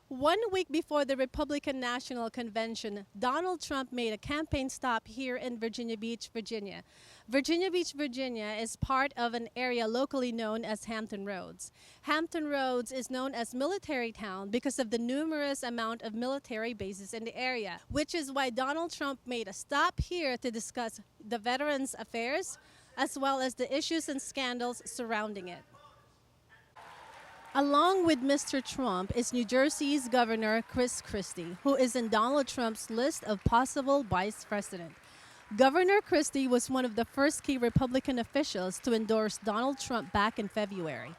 1 week before the Republican National Convention, Donald Trump made a campaign stop here in Virginia Beach, Virginia. Virginia Beach, Virginia is part of an area locally known as Hampton Roads. Hampton Roads is known as Military Town because of the numerous amount of military bases in the area, which is why Donald Trump made a stop here to discuss the Veterans Affairs as well as the issues and scandals surrounding it. Along with Mr. Trump is New Jersey's Governor Christie, who is in Donald Trump's list of possible vice president. Governor Christie was one of the first key Republican officials to endorse Donald Trump back in February.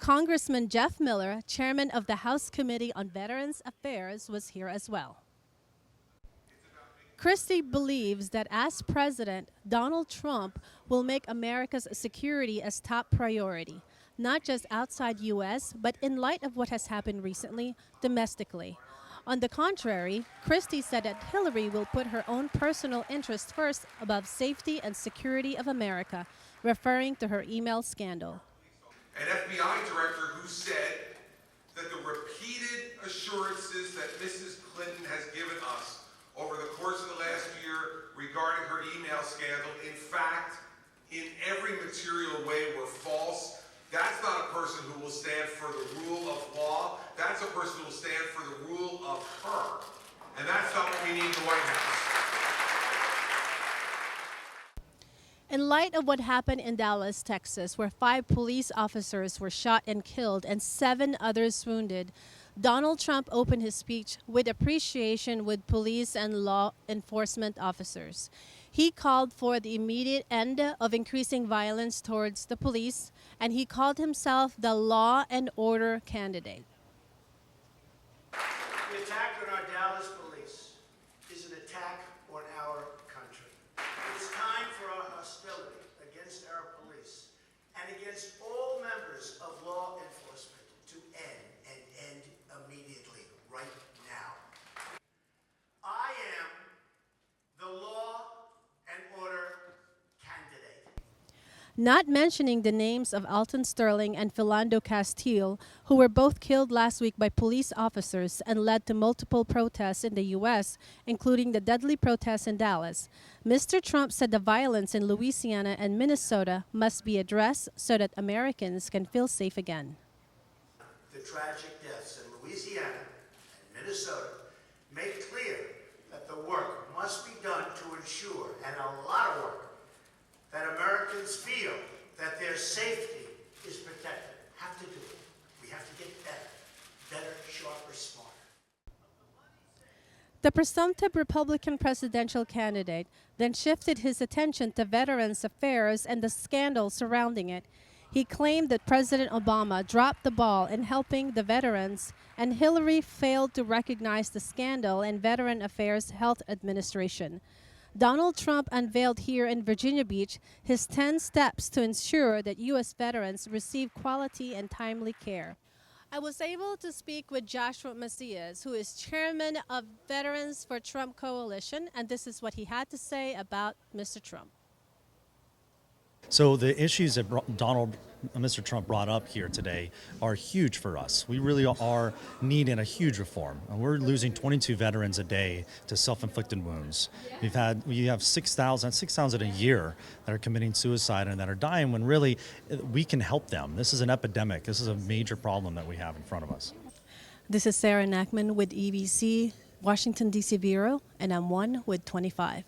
Congressman Jeff Miller, chairman of the House Committee on Veterans Affairs, was here as well. Christie believes that as president, Donald Trump will make America's security as top priority, not just outside U.S., but in light of what has happened recently, domestically. On the contrary, Christie said that Hillary will put her own personal interest first above safety and security of America, referring to her email scandal. An FBI director who said that the repeated assurances that Mrs. Clinton has given us over the course of the last year regarding her email scandal, in fact, in every material way were false. That's not a person who will stand for the rule of law. That's a person who will stand for the rule of her. And that's not what we need in the White House. In light of what happened in Dallas, Texas, where 5 police officers were shot and killed and 7 others wounded, Donald Trump opened his speech with appreciation with police and law enforcement officers. He called for the immediate end of increasing violence towards the police, and he called himself the law and order candidate. The attack on our Dallas police is an attack on our country. It's time for our hostility against our police and against all members of law enforcement to end, and end immediately, right now. I am the law and order candidate. Not mentioning the names of Alton Sterling and Philando Castile, who were both killed last week by police officers and led to multiple protests in the U.S., including the deadly protests in Dallas. Mr. Trump said the violence in Louisiana and Minnesota must be addressed so that Americans can feel safe again. The tragic deaths in Louisiana and Minnesota make clear that the work must be done to ensure, and a lot of work, that Americans feel that their safety is protected. Have to do it. We have to get better, sharper, smarter. The presumptive Republican presidential candidate then shifted his attention to Veterans Affairs and the scandal surrounding it. He claimed that President Obama dropped the ball in helping the veterans, and Hillary failed to recognize the scandal in Veteran Affairs Health Administration. Donald Trump unveiled here in Virginia Beach his 10 steps to ensure that U.S. veterans receive quality and timely care. I was able to speak with Joshua Macias, who is chairman of Veterans for Trump Coalition, and this is what he had to say about Mr. Trump. So the issues that Mr. Trump brought up here today are huge for us. We really are needing a huge reform. And we're losing 22 veterans a day to self-inflicted wounds. We have 6,000 a year that are committing suicide and that are dying when really we can help them. This is an epidemic. This is a major problem that we have in front of us. This is Sarah Nachman with EBC, Washington, D.C. Bureau, and I'm 1 with 25.